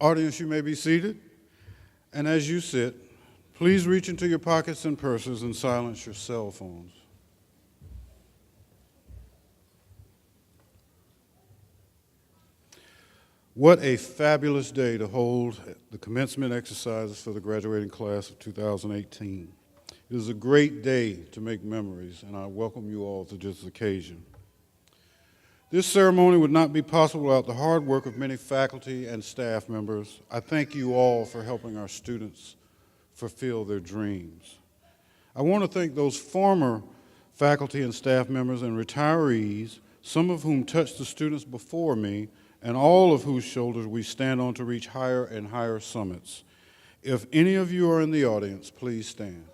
Audience, you may be seated. And as you sit, please reach into your pockets and purses and silence your cell phones. What a fabulous day to hold the commencement exercises for the graduating class of 2018. It is a great day to make memories, and I welcome you all to this occasion. This ceremony would not be possible without the hard work of many faculty and staff members. I thank you all for helping our students fulfill their dreams. I want to thank those former faculty and staff members and retirees, some of whom touched the students before me, and all of whose shoulders we stand on to reach higher and higher summits. If any of you are in the audience, please stand.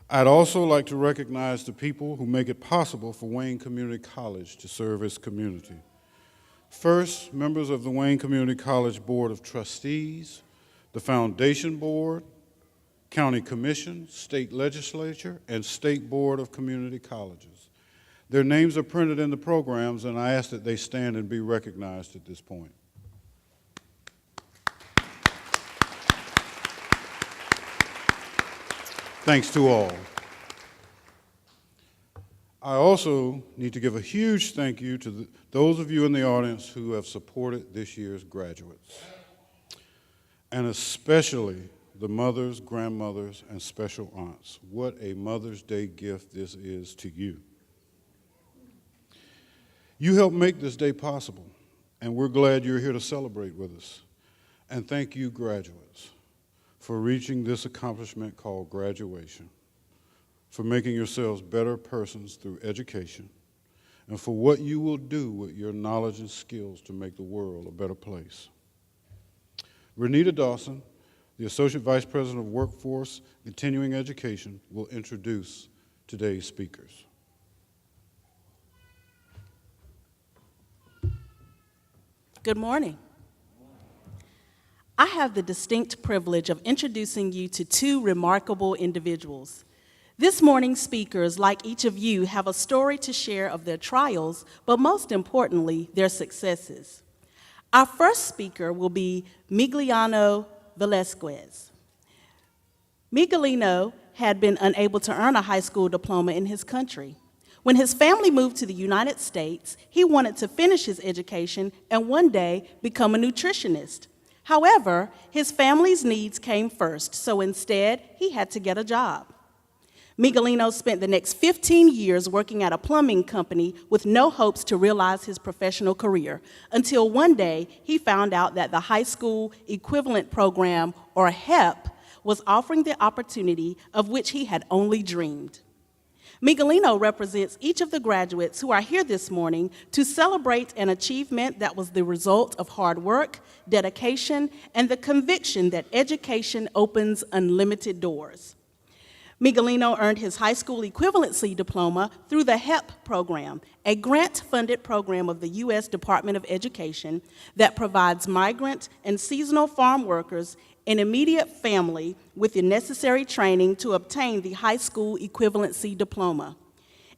I'd also like to recognize the people who make it possible for Wayne Community College to serve its community. First, members of the Wayne Community College Board of Trustees, the Foundation Board, County Commission, State Legislature, and State Board of Community Colleges. Their names are printed in the programs, and I ask that they stand and be recognized at this point. Thanks to all. I also need to give a huge thank you to those of you in the audience who have supported this year's graduates, and especially the mothers, grandmothers, and special aunts. What a Mother's Day gift this is to you. You helped make this day possible, and we're glad you're here to celebrate with us. And thank you, graduates, for reaching this accomplishment called graduation, for making yourselves better persons through education, and for what you will do with your knowledge and skills to make the world a better place. Renita Dawson, the Associate Vice President of Workforce Continuing Education, will introduce today's speakers. Good morning. I have the distinct privilege of introducing you to two remarkable individuals. This morning's speakers, like each of you, have a story to share of their trials, but most importantly, their successes. Our first speaker will be Miguelino Velasquez. Miguelino had been unable to earn a high school diploma in his country. When his family moved to the United States, he wanted to finish his education and one day become a nutritionist. However, his family's needs came first, so instead, he had to get a job. Miguelino spent the next 15 years working at a plumbing company with no hopes to realize his professional career, until one day he found out that the High School Equivalent Program, or HEP, was offering the opportunity of which he had only dreamed. Miguelino represents each of the graduates who are here this morning to celebrate an achievement that was the result of hard work, dedication, and the conviction that education opens unlimited doors. Miguelino earned his high school equivalency diploma through the HEP program, a grant-funded program of the U.S. Department of Education that provides migrant and seasonal farm workers an immediate family with the necessary training to obtain the high school equivalency diploma.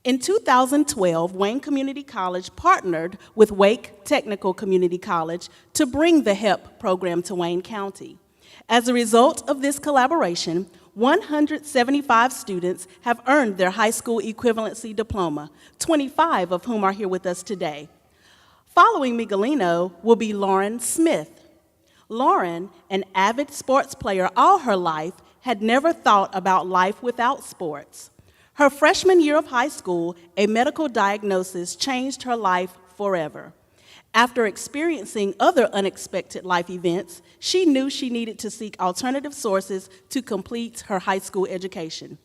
In 2012, Wayne Community College partnered with Wake Technical Community College to bring the HEP program to Wayne County. As a result of this collaboration, 175 students have earned their high school equivalency diploma, 25 of whom are here with us today. Following Miguelino will be Lauren Smith. Lauren, an avid sports player all her life, had never thought about life without sports. Her freshman year of high school, a medical diagnosis changed her life forever. After experiencing other unexpected life events, she knew she needed to seek alternative sources to complete her high school education.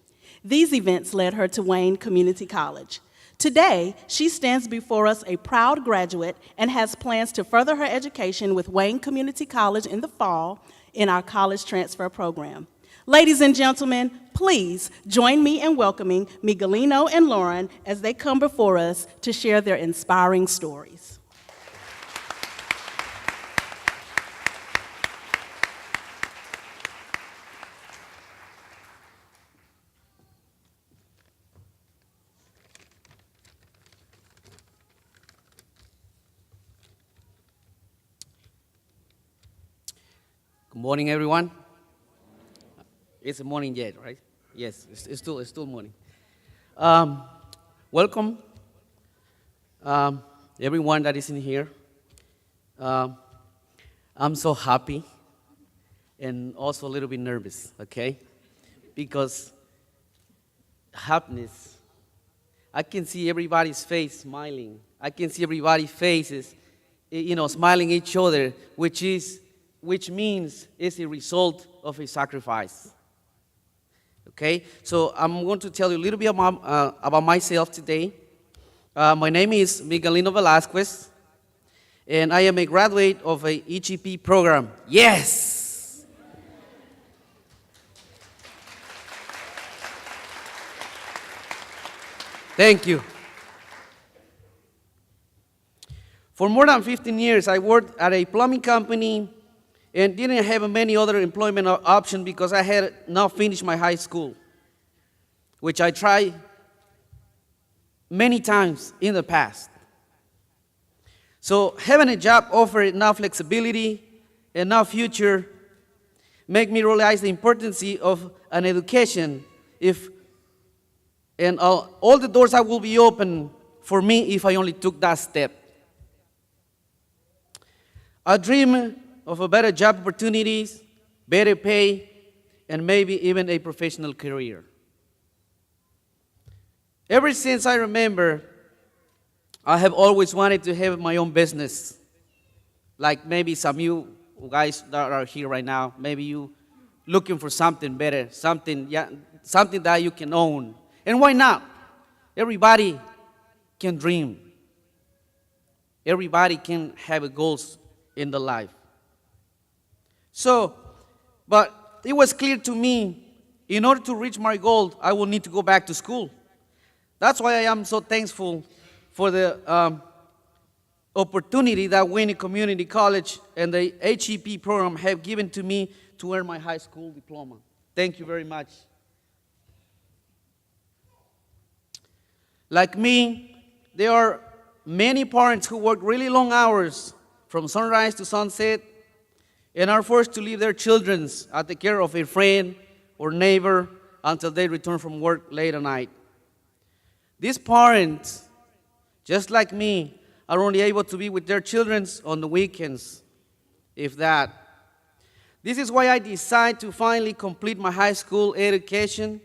These events led her to Wayne Community College. Today, she stands before us a proud graduate and has plans to further her education with Wayne Community College in the fall in our college transfer program. Ladies and gentlemen, please join me in welcoming Miguelino and Lauren as they come before us to share their inspiring stories. Good morning, everyone. It's a morning yet, right? Yes, it's still morning. Welcome, everyone that is in here. Um, I'm so happy and also a little bit nervous, okay? Because happiness, I can see everybody's face smiling. I can see everybody's faces, smiling each other, which means it's a result of a sacrifice. Okay, so I'm going to tell you a little bit about myself today. My name is Miguelino Velasquez, and I am a graduate of a EGP program. Yes! Thank you. For more than 15 years, I worked at a plumbing company and didn't have many other employment options because I had not finished my high school, which I tried many times in the past. So having a job offered enough flexibility, enough future, made me realize the importance of an education and all the doors that will be open for me if I only took that step. I dream of a better job opportunities, better pay, and maybe even a professional career. Ever since I remember, I have always wanted to have my own business. Like maybe some of you guys that are here right now, maybe you looking for something better, something that you can own. And why not? Everybody can dream. Everybody can have goals in the life. So, but it was clear to me, in order to reach my goal, I will need to go back to school. That's why I am so thankful for the opportunity that Wayne Community College and the HEP program have given to me to earn my high school diploma. Thank you very much. Like me, there are many parents who work really long hours from sunrise to sunset and are forced to leave their children at the care of a friend or neighbor until they return from work late at night. These parents, just like me, are only able to be with their children on the weekends, if that. This is why I decided to finally complete my high school education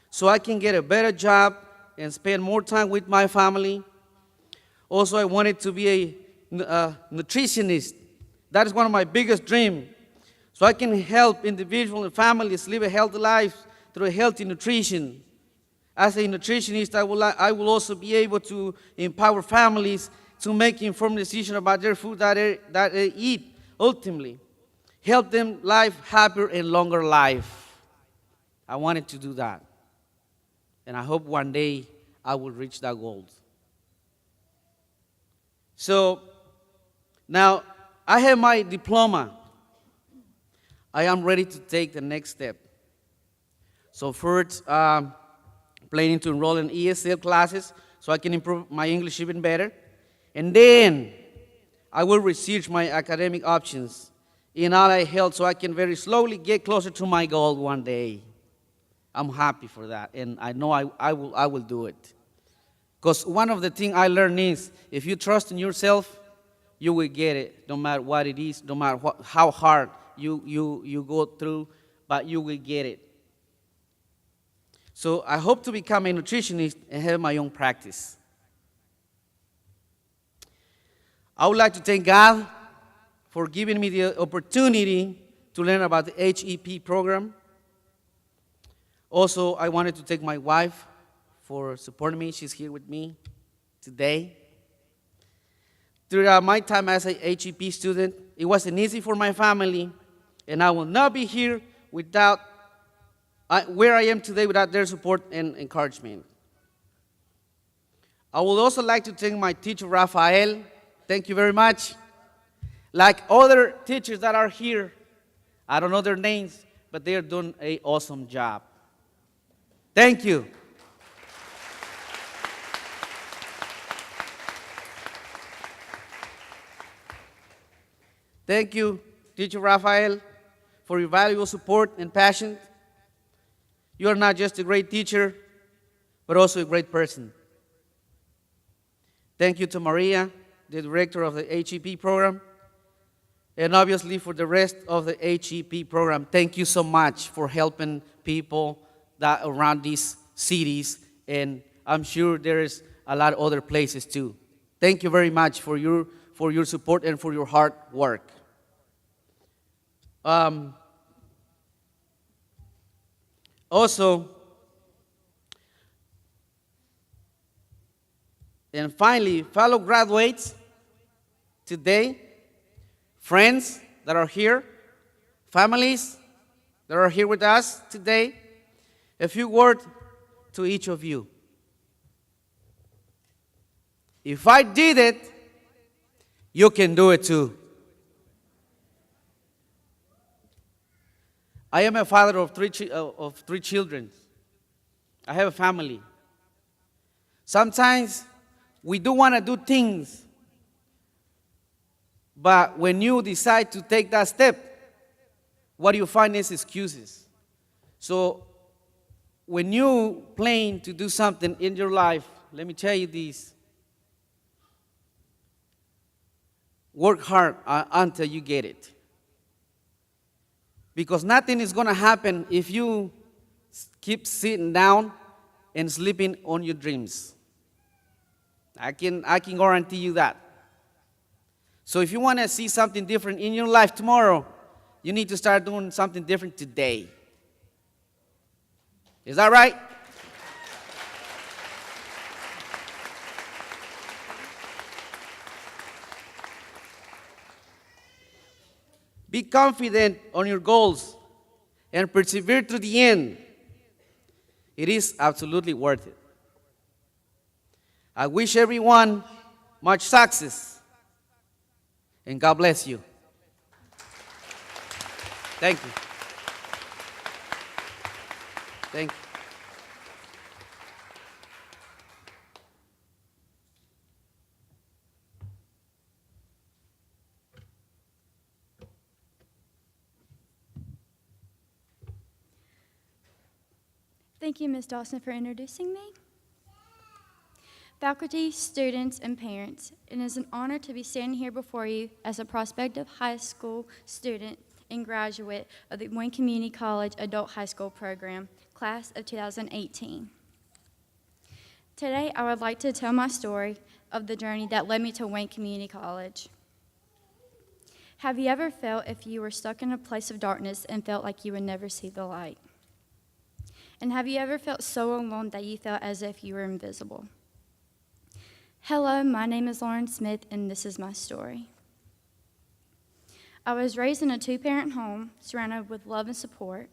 so I can get a better job and spend more time with my family. Also, I wanted to be a nutritionist. That is one of my biggest dreams. So I can help individuals and families live a healthy life through healthy nutrition. As a nutritionist, I will also be able to empower families to make informed decisions about their food that they eat, ultimately. Help them live happier and longer life. I wanted to do that. And I hope one day I will reach that goal. So now I have my diploma. I am ready to take the next step. So first, planning to enroll in ESL classes so I can improve my English even better. And then I will research my academic options in allied health so I can very slowly get closer to my goal one day. I'm happy for that, and I know I will do it. Because one of the things I learned is, if you trust in yourself, you will get it, no matter what it is, no matter how hard you go through, but you will get it. So I hope to become a nutritionist and have my own practice. I would like to thank God for giving me the opportunity to learn about the HEP program. Also, I wanted to thank my wife for supporting me. She's here with me today. Throughout my time as a HEP student, it wasn't easy for my family, and I will not be here without where I am today without their support and encouragement. I would also like to thank my teacher, Rafael. Thank you very much. Like other teachers that are here, I don't know their names, but they are doing an awesome job. Thank you. Thank you Teacher Rafael, for your valuable support and passion. You are not just a great teacher, but also a great person. Thank you to Maria, the director of the HEP program, and obviously for the rest of the HEP program. Thank you so much for helping people that around these cities, and I'm sure there is a lot of other places too. Thank you very much for your support and for your hard work. Also, and finally, fellow graduates today, friends that are here, families that are here with us today, a few words to each of you. If I did it, you can do it too. I am a father of three children. I have a family. Sometimes we do want to do things, but when you decide to take that step, what you find is excuses. So when you plan to do something in your life, let me tell you this. Work hard until you get it. Because nothing is going to happen if you keep sitting down and sleeping on your dreams. I can guarantee you that. So if you want to see something different in your life tomorrow, you need to start doing something different today. Is that right? Be confident on your goals and persevere to the end. It is absolutely worth it. I wish everyone much success, and God bless you. Thank you. Thank you. Thank you, Ms. Dawson, for introducing me. Faculty, students, and parents, it is an honor to be standing here before you as a prospective high school student and graduate of the Wayne Community College Adult High School Program, class of 2018. Today, I would like to tell my story of the journey that led me to Wayne Community College. Have you ever felt if you were stuck in a place of darkness and felt like you would never see the light? And have you ever felt so alone that you felt as if you were invisible? Hello, my name is Lauren Smith, and this is my story. I was raised in a two-parent home surrounded with love and support.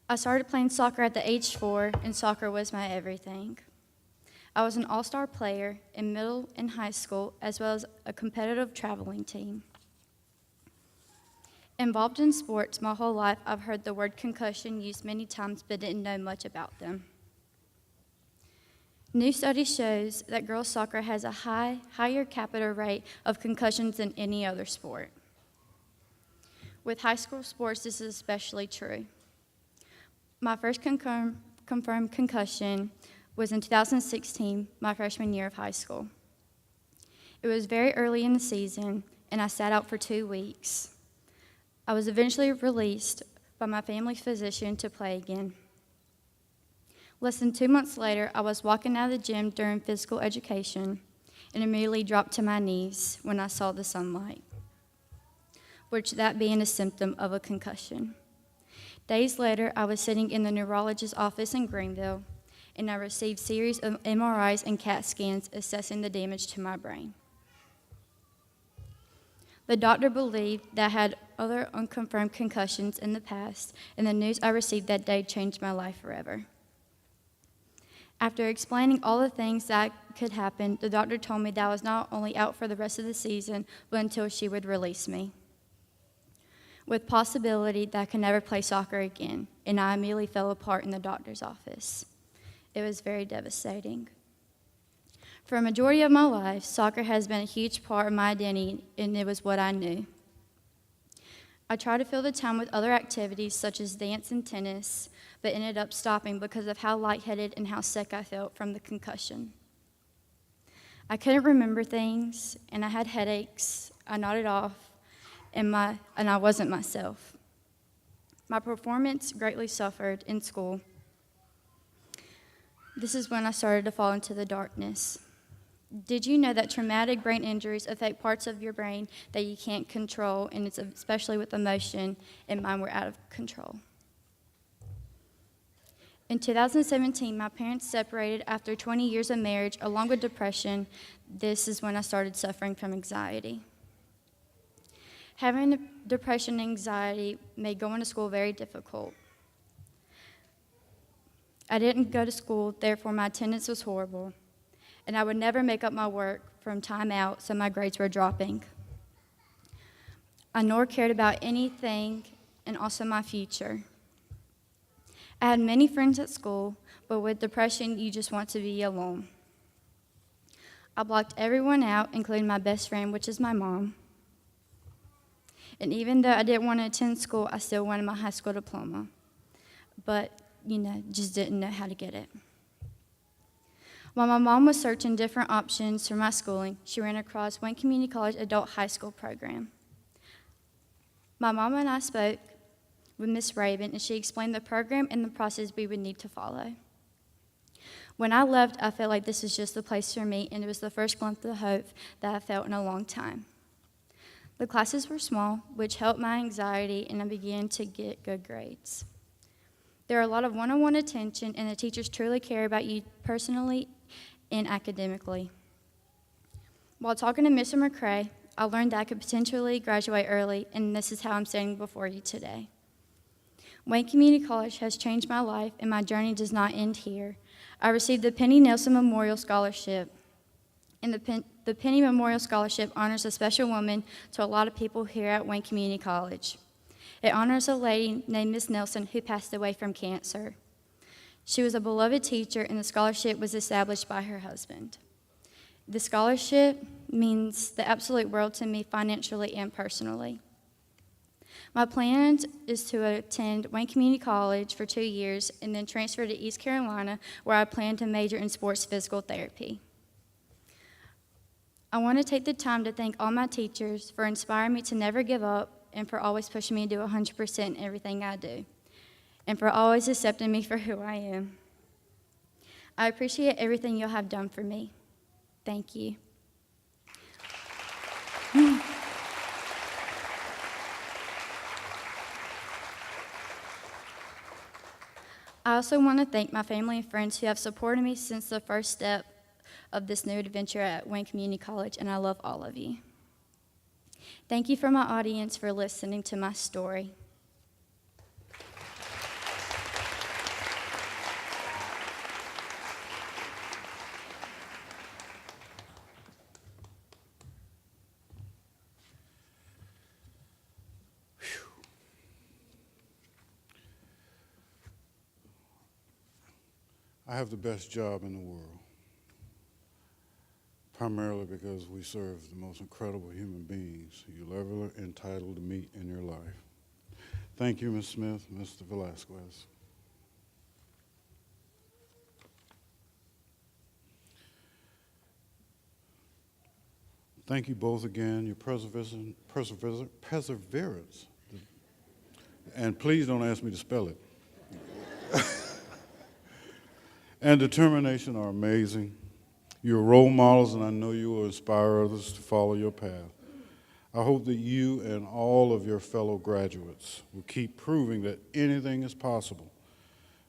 I started playing soccer at the age 4, and soccer was my everything. I was an all-star player in middle and high school, as well as a competitive traveling team. Involved in sports my whole life, I've heard the word concussion used many times but didn't know much about them. New study shows that girls' soccer has a higher capita rate of concussions than any other sport. With high school sports, this is especially true. My first confirmed concussion was in 2016, my freshman year of high school. It was very early in the season, and I sat out for 2 weeks. I was eventually released by my family physician to play again. Less than 2 months later, I was walking out of the gym during physical education and immediately dropped to my knees when I saw the sunlight, which that being a symptom of a concussion. Days later, I was sitting in the neurologist's office in Greenville, and I received a series of MRIs and CAT scans assessing the damage to my brain. The doctor believed that I had other unconfirmed concussions in the past, and the news I received that day changed my life forever. After explaining all the things that could happen, the doctor told me that I was not only out for the rest of the season, but until she would release me, with possibility that I could never play soccer again, and I immediately fell apart in the doctor's office. It was very devastating. For a majority of my life, soccer has been a huge part of my identity, and it was what I knew. I tried to fill the time with other activities such as dance and tennis, but ended up stopping because of how lightheaded and how sick I felt from the concussion. I couldn't remember things, and I had headaches. I nodded off, and I wasn't myself. My performance greatly suffered in school. This is when I started to fall into the darkness. Did you know that traumatic brain injuries affect parts of your brain that you can't control, and it's especially with emotion, and mine were out of control? In 2017, my parents separated after 20 years of marriage, along with depression. This is when I started suffering from anxiety. Having depression and anxiety made going to school very difficult. I didn't go to school, therefore my attendance was horrible, and I would never make up my work from time out, so my grades were dropping. I nor cared about anything, and also my future. I had many friends at school, but with depression, you just want to be alone. I blocked everyone out, including my best friend, which is my mom. And even though I didn't want to attend school, I still wanted my high school diploma. But, just didn't know how to get it. While my mom was searching different options for my schooling, she ran across Wayne Community College Adult High School program. My mom and I spoke with Miss Raven, and she explained the program and the process we would need to follow. When I left, I felt like this was just the place for me, and it was the first glimpse of hope that I felt in a long time. The classes were small, which helped my anxiety, and I began to get good grades. There are a lot of one-on-one attention, and the teachers truly care about you personally and academically. While talking to Mr. McCrae, I learned that I could potentially graduate early, and this is how I'm standing before you today. Wayne Community College has changed my life, and my journey does not end here. I received the Penny Nelson Memorial Scholarship, and the Penny Memorial Scholarship honors a special woman to a lot of people here at Wayne Community College. It honors a lady named Miss Nelson who passed away from cancer. She was a beloved teacher, and the scholarship was established by her husband. The scholarship means the absolute world to me financially and personally. My plan is to attend Wayne Community College for 2 years and then transfer to East Carolina, where I plan to major in sports physical therapy. I want to take the time to thank all my teachers for inspiring me to never give up and for always pushing me to do 100% in everything I do, and for always accepting me for who I am. I appreciate everything you have done for me. Thank you. I also want to thank my family and friends who have supported me since the first step of this new adventure at Wayne Community College, and I love all of you. Thank you for my audience for listening to my story. I have the best job in the world, primarily because we serve the most incredible human beings you'll ever entitled to meet in your life. Thank you, Ms. Smith, Mr. Velasquez. Thank you both again, your perseverance, and please don't ask me to spell it, and determination are amazing. You're role models, and I know you will inspire others to follow your path. I hope that you and all of your fellow graduates will keep proving that anything is possible,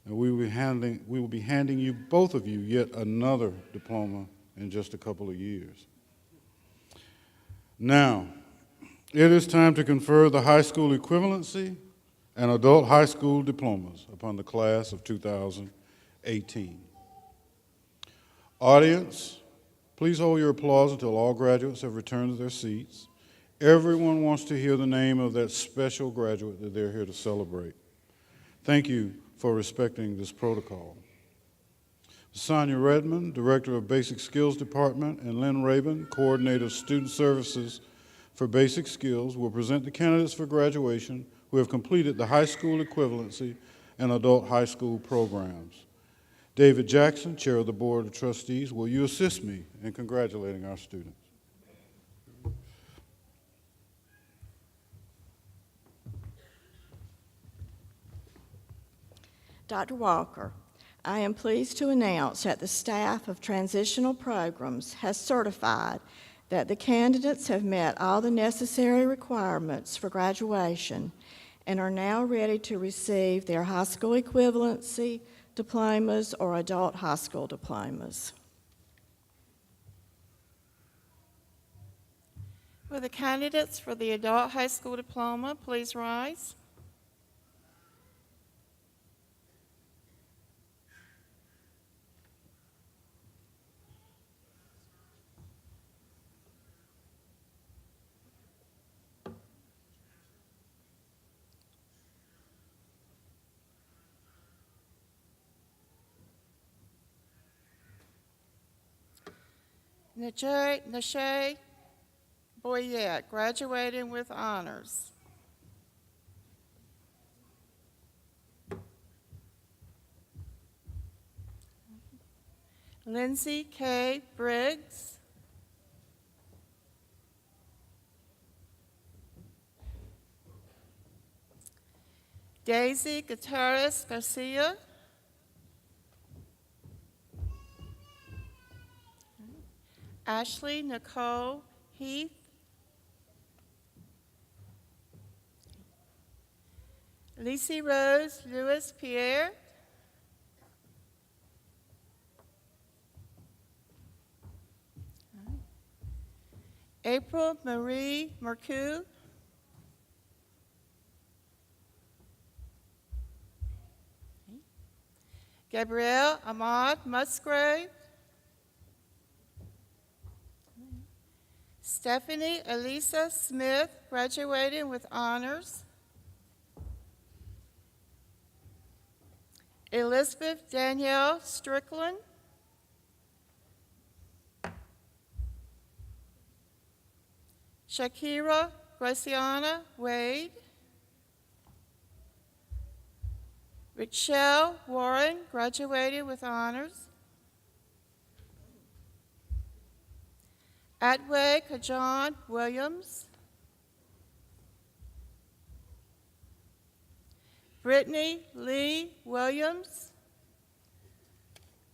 and we will be handing you, both of you, yet another diploma in just a couple of years. Now, it is time to confer the high school equivalency and adult high school diplomas upon the class of 2018. Audience, please hold your applause until all graduates have returned to their seats. Everyone wants to hear the name of that special graduate that they're here to celebrate. Thank you for respecting this protocol. Sonia Redmond, Director of Basic Skills Department, and Lynn Rabin, Coordinator of Student Services for for basic skills will present the candidates for graduation who have completed the high school equivalency and adult high school programs. David Jackson, Chair of the Board of Trustees, will you assist me in congratulating our students? Dr. Walker, I am pleased to announce that the staff of Transitional Programs has certified that the candidates have met all the necessary requirements for graduation and are now ready to receive their high school equivalency diplomas or adult high school diplomas. Will the candidates for the adult high school diploma please rise? Nashay Boyette, graduating with honors. Lindsay K. Briggs. Daisy Gutierrez Garcia. Ashley Nicole Heath. Lacey Rose Louis Pierre. April Marie Mercou. Gabrielle Ahmad Musgrave. Stephanie Elisa Smith, graduating with honors. Elizabeth Danielle Strickland. Shakira Graciana Wade. Richelle Warren, graduated with honors. Atway Kajan Williams. Brittany Lee Williams.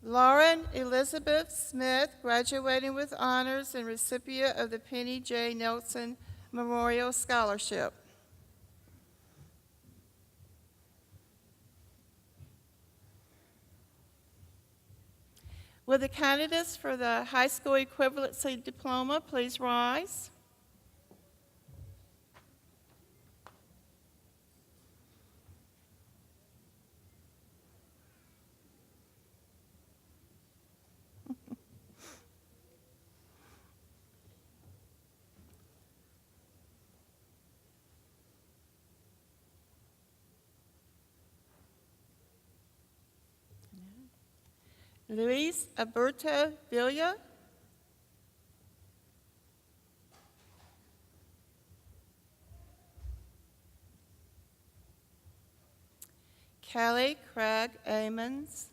Lauren Elizabeth Smith, graduating with honors and recipient of the Penny J. Nelson Memorial Scholarship. Will the candidates for the high school equivalency diploma please rise? Luis Alberto Villa. Kelly Craig Amons.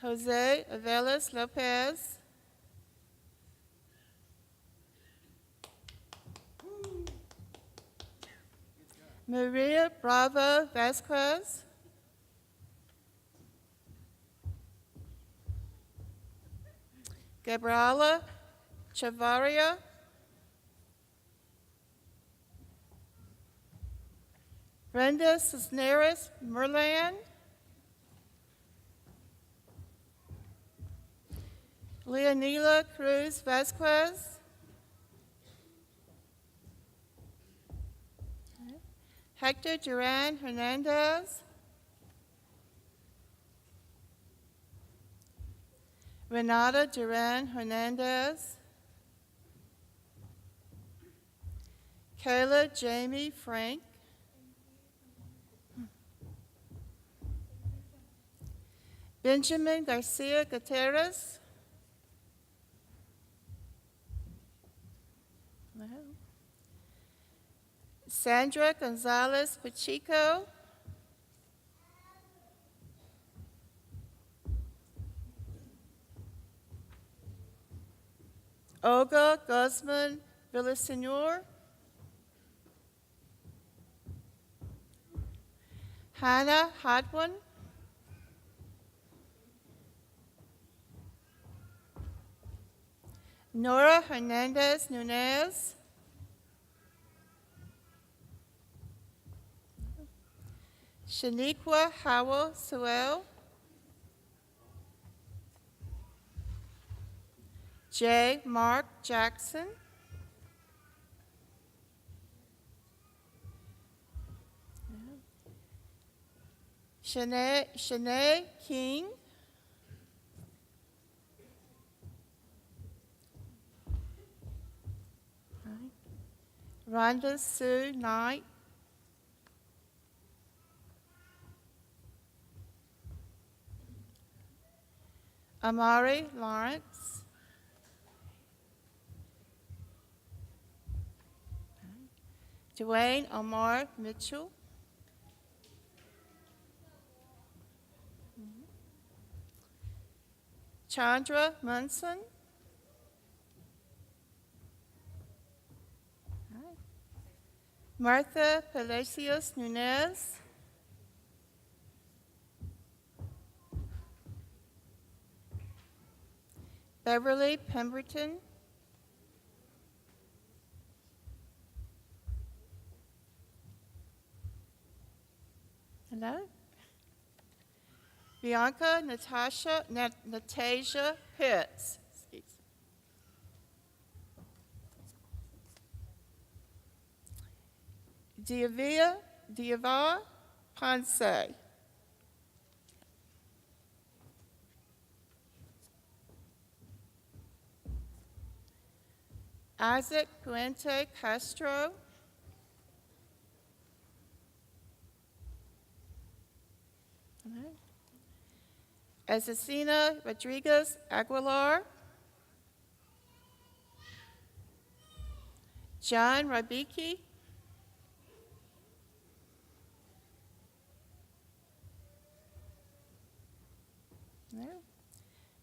Jose Avelas Lopez. Maria Bravo Vasquez. Gabriela Chavaria. Brenda Cisneros Merlan. Leonela Cruz Vasquez. Hector Duran Hernandez. Renata Duran Hernandez. Kayla Jamie Frank. Benjamin Garcia Gutierrez. No. Sandra Gonzalez Pacheco. Olga Guzman Villasenor. Hannah Hadwin. Nora Hernandez Nunez. Shaniqua Howell Sewell. J. Mark Jackson. Shanae King. Rhonda Sue Knight. Amari Lawrence. Dwayne Omar Mitchell. Chandra Munson. Martha Palacios Nunez. Beverly Pemberton. Hello? Bianca Natasia Pitts. Excuse me. Diava Ponce. Isaac Puente Castro. Azucena Rodriguez Aguilar. John Rabicki.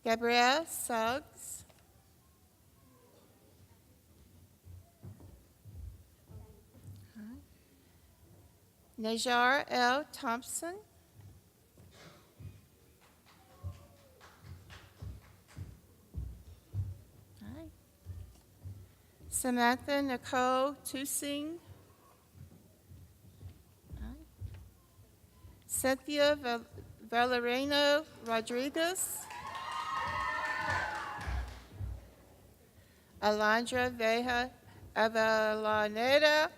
Gabrielle Suggs. Najar L. Thompson. Samantha Nicole Tusing. Cynthia Valerino Rodriguez. Alondra Veja Avalaneda.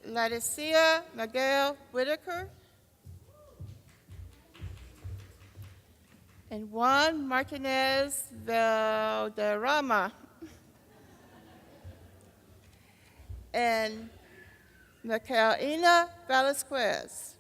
Leticia Miguel Whitaker. And Juan Martinez Valderrama. And Michaelina Velasquez.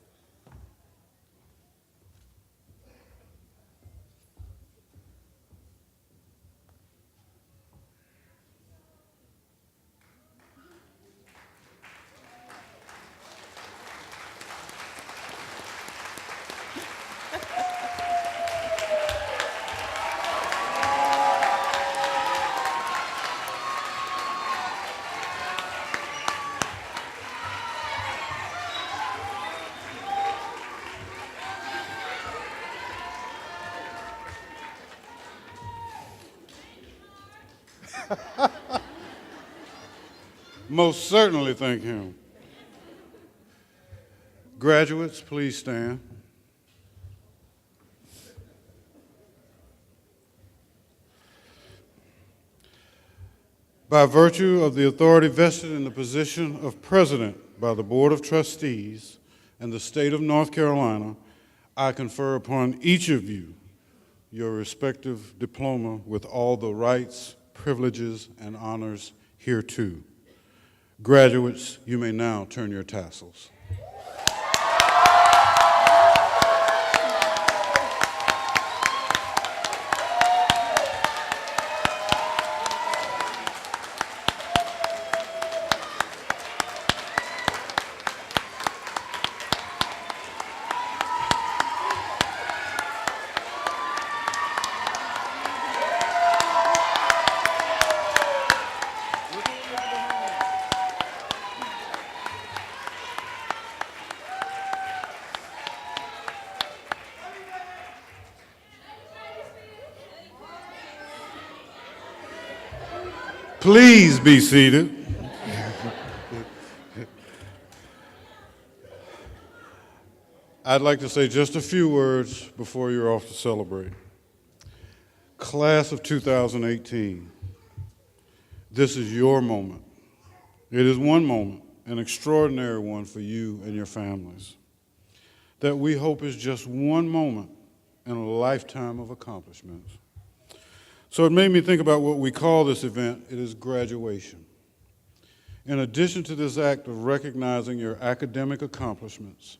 Most certainly thank him. Graduates, please stand. By virtue of the authority vested in the position of President by the Board of Trustees and the State of North Carolina, I confer upon each of you your respective diploma with all the rights, privileges, and honors hereto. Graduates, you may now turn your tassels. Please be seated. I'd like to say just a few words before you're off to celebrate. Class of 2018, this is your moment. It is one moment, an extraordinary one for you and your families, that we hope is just one moment in a lifetime of accomplishments. So it made me think about what we call this event. It is graduation. In addition to this act of recognizing your academic accomplishments,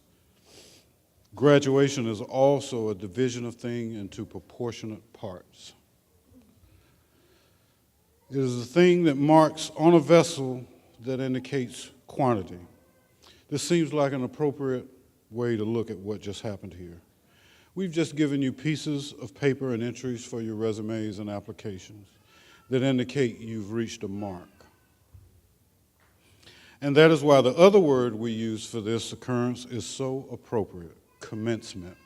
graduation is also a division of thing into proportionate parts. It is a thing that marks on a vessel that indicates quantity. This seems like an appropriate way to look at what just happened here. We've just given you pieces of paper and entries for your resumes and applications that indicate you've reached a mark. And that is why the other word we use for this occurrence is so appropriate, commencement.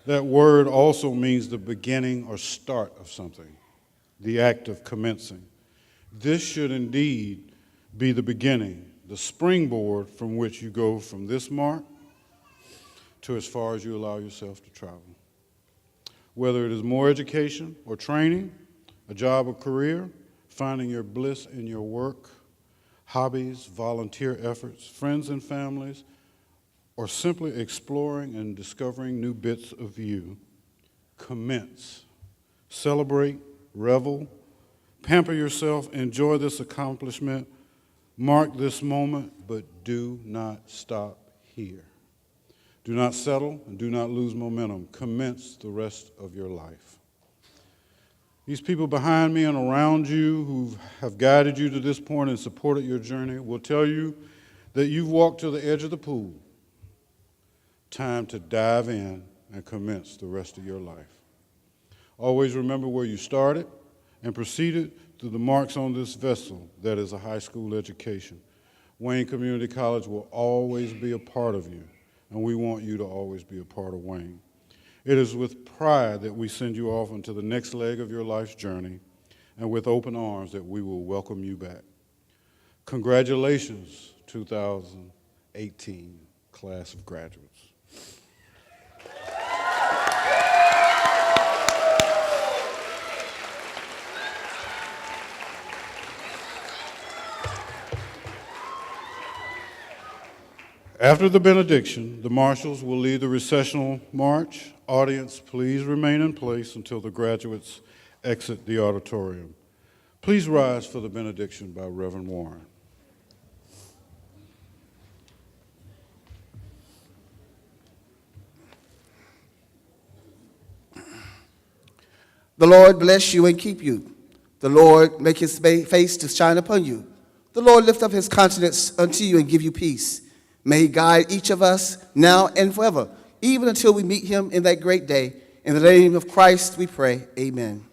That word also means the beginning or start of something, the act of commencing. This should indeed be the beginning, the springboard from which you go from this mark to as far as you allow yourself to travel. Whether it is more education or training, a job or career, finding your bliss in your work, hobbies, volunteer efforts, friends and families, or simply exploring and discovering new bits of you, commence. Celebrate, revel, pamper yourself, enjoy this accomplishment, mark this moment, but do not stop here. Do not settle and do not lose momentum. Commence the rest of your life. These people behind me and around you who have guided you to this point and supported your journey will tell you that you've walked to the edge of the pool. Time to dive in and commence the rest of your life. Always remember where you started and proceeded through the marks on this vessel that is a high school education. Wayne Community College will always be a part of you, and we want you to always be a part of Wayne. It is with pride that we send you off into the next leg of your life's journey, and with open arms that we will welcome you back. Congratulations, 2018 class of graduates. After the benediction, the marshals will lead the recessional march. Audience, please remain in place until the graduates exit the auditorium. Please rise for the benediction by Reverend Warren. The Lord bless you and keep you. The Lord make his face to shine upon you. The Lord lift up his countenance unto you and give you peace. May he guide each of us now and forever, even until we meet him in that great day. In the name of Christ we pray, amen.